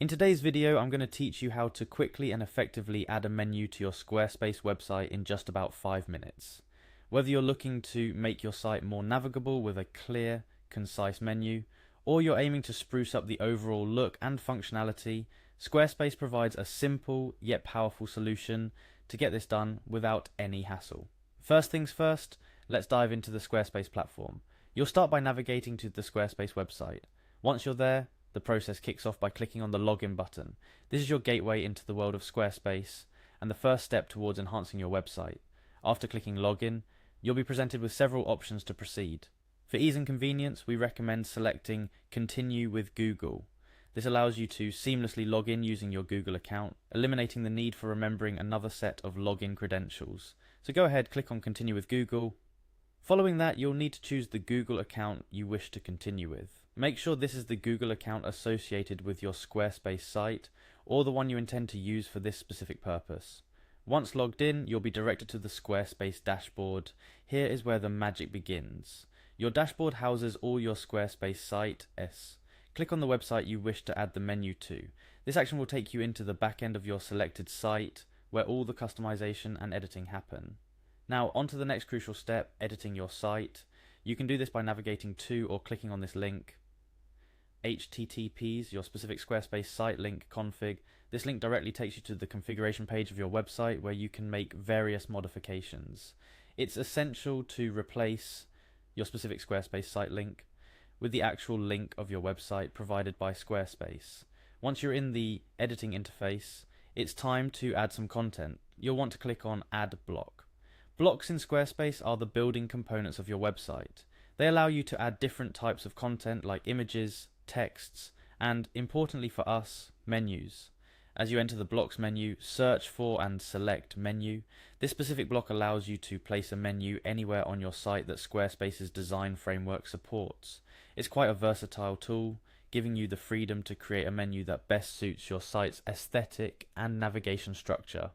In today's video, I'm going to teach you how to quickly and effectively add a menu to your Squarespace website in just about 5 minutes. Whether you're looking to make your site more navigable with a clear, concise menu, or you're aiming to spruce up the overall look and functionality, Squarespace provides a simple yet powerful solution to get this done without any hassle. First things first, let's dive into the Squarespace platform. You'll start by navigating to the Squarespace website. Once you're there, the process kicks off by clicking on the login button. This is your gateway into the world of Squarespace and the first step towards enhancing your website. After clicking login, you'll be presented with several options to proceed. For ease and convenience, we recommend selecting Continue with Google. This allows you to seamlessly log in using your Google account, eliminating the need for remembering another set of login credentials. So go ahead, click on Continue with Google. Following that, you'll need to choose the Google account you wish to continue with. Make sure this is the Google account associated with your Squarespace site or the one you intend to use for this specific purpose. Once logged in, you'll be directed to the Squarespace dashboard. Here is where the magic begins. Your dashboard houses all your Squarespace sites. Click on the website you wish to add the menu to. This action will take you into the back end of your selected site where all the customization and editing happen. Now, on to the next crucial step, editing your site. You can do this by navigating to or clicking on this link. HTTPs, your specific Squarespace site link config. This link directly takes you to the configuration page of your website where you can make various modifications. It's essential to replace your specific Squarespace site link with the actual link of your website provided by Squarespace. Once you're in the editing interface, it's time to add some content. You'll want to click on Add Block. Blocks in Squarespace are the building components of your website. They allow you to add different types of content like images, texts, and importantly for us, menus. As you enter the blocks menu, search for and select menu. This specific block allows you to place a menu anywhere on your site that Squarespace's design framework supports. It's quite a versatile tool, giving you the freedom to create a menu that best suits your site's aesthetic and navigation structure.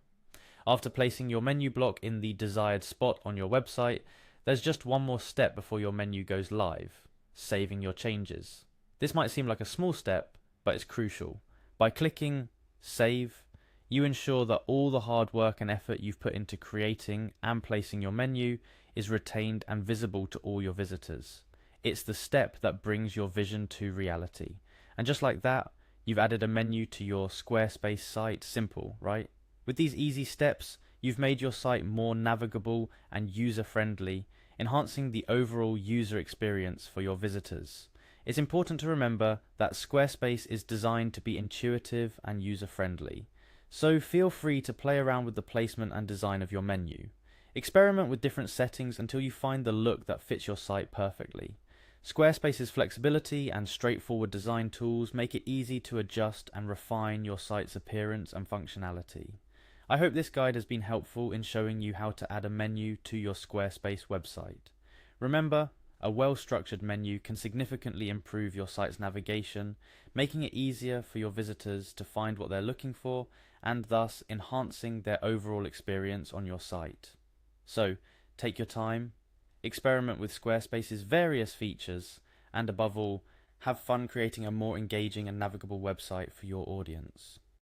After placing your menu block in the desired spot on your website, there's just one more step before your menu goes live: saving your changes. This might seem like a small step, but it's crucial. By clicking Save, you ensure that all the hard work and effort you've put into creating and placing your menu is retained and visible to all your visitors. It's the step that brings your vision to reality. And just like that, you've added a menu to your Squarespace site. Simple, right? With these easy steps, you've made your site more navigable and user-friendly, enhancing the overall user experience for your visitors. It's important to remember that Squarespace is designed to be intuitive and user-friendly, so feel free to play around with the placement and design of your menu. Experiment with different settings until you find the look that fits your site perfectly. Squarespace's flexibility and straightforward design tools make it easy to adjust and refine your site's appearance and functionality. I hope this guide has been helpful in showing you how to add a menu to your Squarespace website. Remember, a well-structured menu can significantly improve your site's navigation, making it easier for your visitors to find what they're looking for and thus enhancing their overall experience on your site. So, take your time, experiment with Squarespace's various features, and above all, have fun creating a more engaging and navigable website for your audience.